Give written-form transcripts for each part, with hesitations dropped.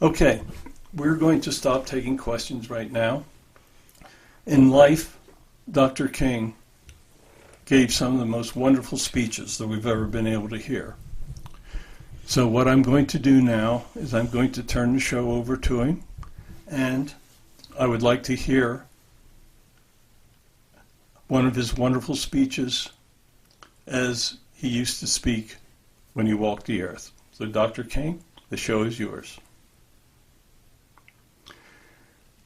Okay, we're going to stop taking questions right now. In life, Dr. King gave some of the most wonderful speeches that we've ever been able to hear. So what I'm going to do now is I'm going to turn the show over to him, and I would like to hear one of his wonderful speeches as he used to speak when he walked the earth. So Dr. King, the show is yours.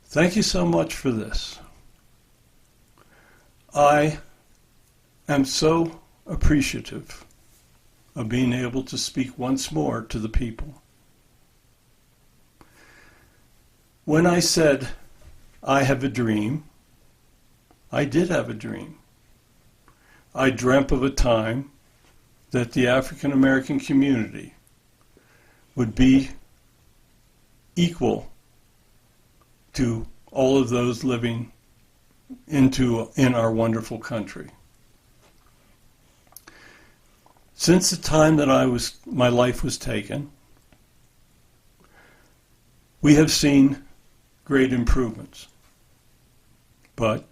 Thank you so much for this. I am so appreciative of being able to speak once more to the people. When I said I have a dream, I did have a dream. I dreamt of a time that the African American community would be equal to all of those living in our wonderful country. Since the time that my life was taken, we have seen great improvements. But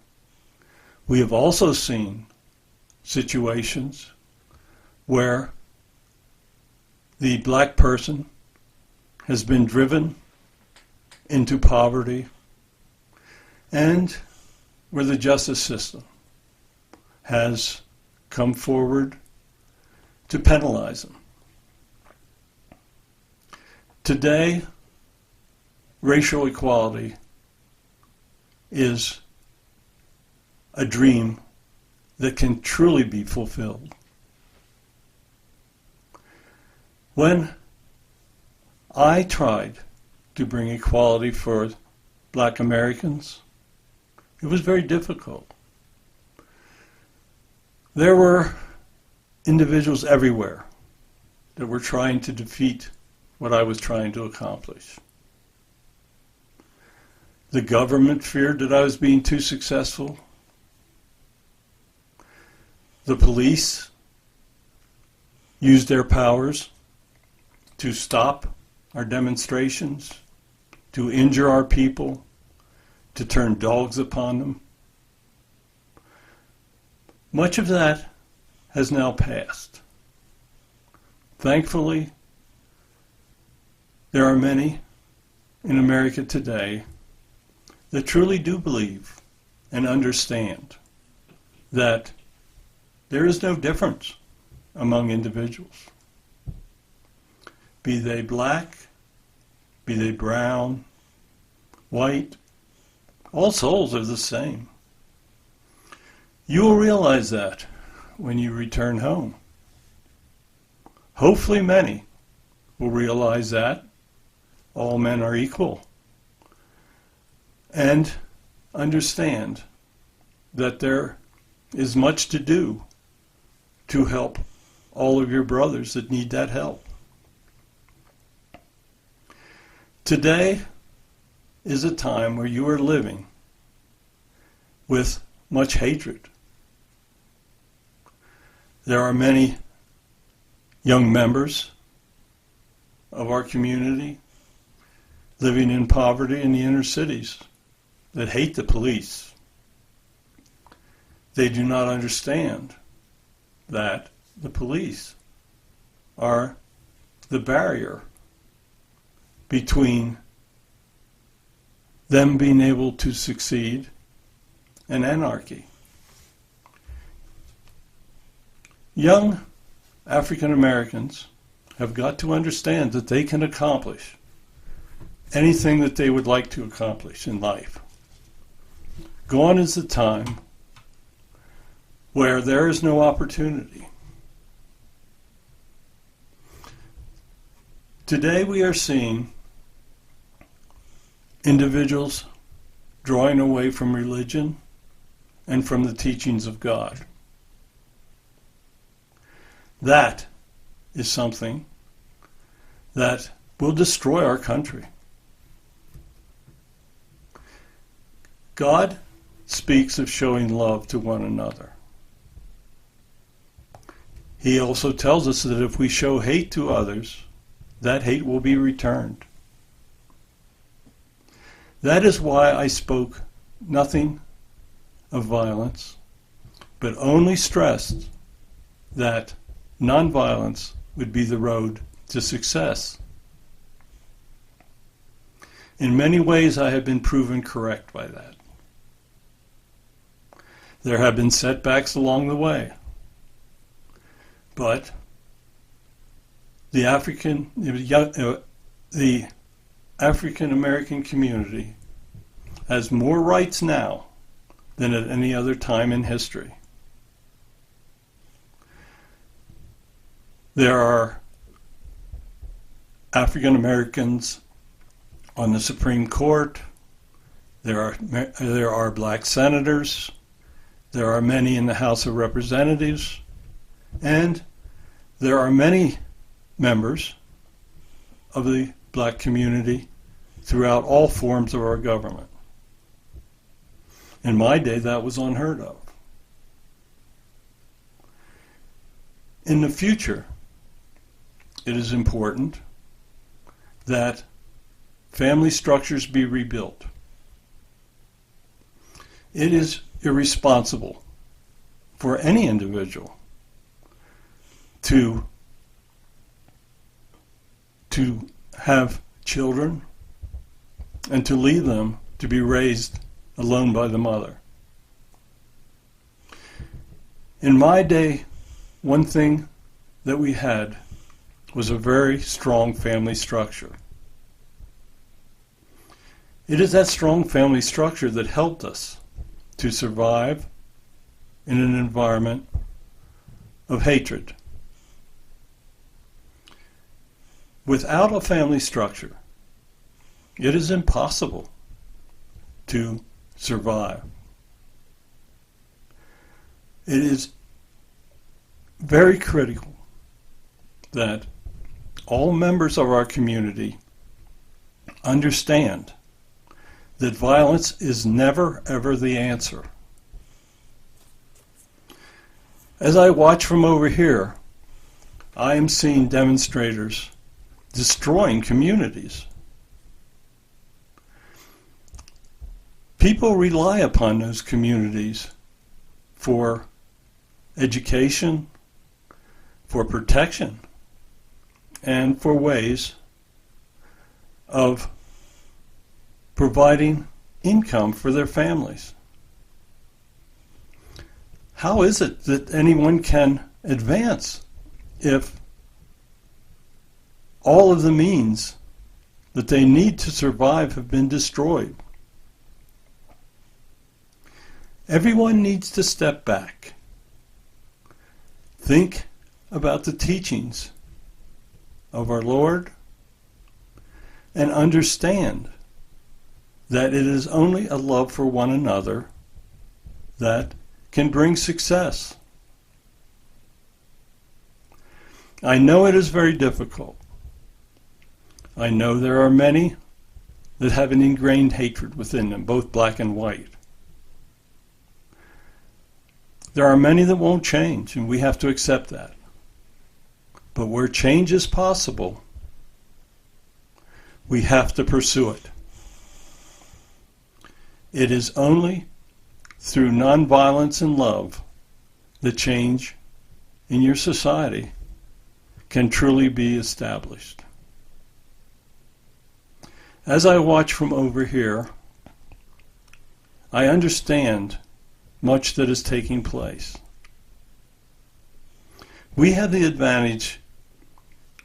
we have also seen situations where the black person has been driven into poverty, and where the justice system has come forward to penalize them. Today, racial equality is a dream that can truly be fulfilled. When I tried to bring equality for Black Americans, it was very difficult. There were individuals everywhere that were trying to defeat what I was trying to accomplish. The government feared that I was being too successful. The police used their powers to stop our demonstrations, to injure our people, to turn dogs upon them. Much of that has now passed. Thankfully, there are many in America today that truly do believe and understand that there is no difference among individuals. Be they black, be they brown, white, all souls are the same. You will realize that when you return home. Hopefully many will realize that all men are equal and understand that there is much to do to help all of your brothers that need that help. Today is a time where you are living with much hatred. There are many young members of our community living in poverty in the inner cities that hate the police. They do not understand that the police are the barrier between them being able to succeed and anarchy. Young African Americans have got to understand that they can accomplish anything that they would like to accomplish in life. Gone is the time where there is no opportunity. Today we are seeing individuals drawing away from religion and from the teachings of God. That is something that will destroy our country. God speaks of showing love to one another. He also tells us that if we show hate to others, that hate will be returned. That is why I spoke nothing of violence, but only stressed that nonviolence would be the road to success. In many ways, I have been proven correct by that. There have been setbacks along the way, but the African American community has more rights now than at any other time in history. There are African Americans on the Supreme Court. There are black senators. There are many in the House of Representatives. And there are many members of the black community throughout all forms of our government. In my day, that was unheard of. In the future, it is important that family structures be rebuilt. It is irresponsible for any individual to have children and to leave them to be raised alone by the mother. In my day, one thing that we had was a very strong family structure. It is that strong family structure that helped us to survive in an environment of hatred. Without a family structure, it is impossible to survive. It is very critical that all members of our community understand that violence is never, ever the answer. As I watch from over here, I am seeing demonstrators destroying communities. People rely upon those communities for education, for protection, and for ways of providing income for their families. How is it that anyone can advance if all of the means that they need to survive have been destroyed? Everyone needs to step back. Think about the teachings of our Lord and understand that it is only a love for one another that can bring success. I know it is very difficult. I know there are many that have an ingrained hatred within them, both black and white. There are many that won't change, and we have to accept that. But where change is possible, we have to pursue it. It is only through nonviolence and love that change in your society can truly be established. As I watch from over here, I understand much that is taking place. We have the advantage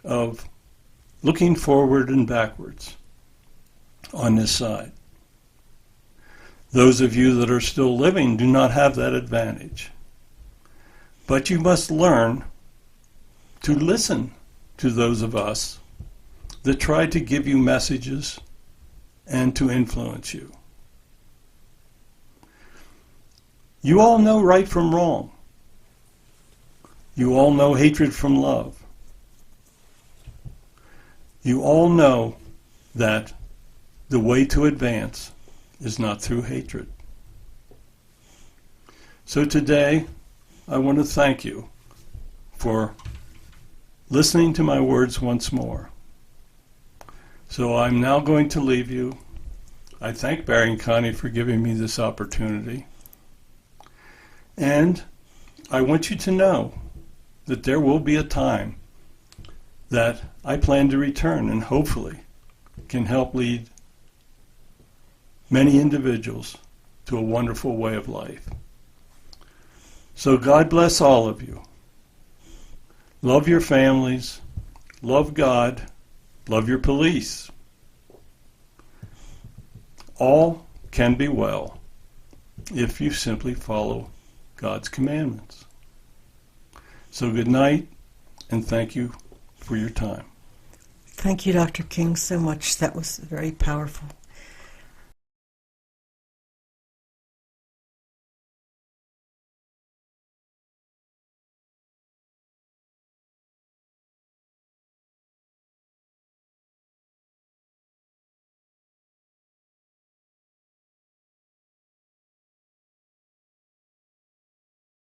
of looking forward and backwards on this side. Those of you that are still living do not have that advantage. But you must learn to listen to those of us that try to give you messages and to influence you. You all know right from wrong. You all know hatred from love. You all know that the way to advance is not through hatred. So today, I want to thank you for listening to my words once more. So I'm now going to leave you I thank Barry and Connie for giving me this opportunity. And I want you to know that there will be a time that I plan to return and hopefully can help lead many individuals to a wonderful way of life. So God bless all of you. Love your families, love God, love your police. All can be well if you simply follow God's commandments. So good night, and thank you for your time. Thank you, Dr. King, so much. That was very powerful.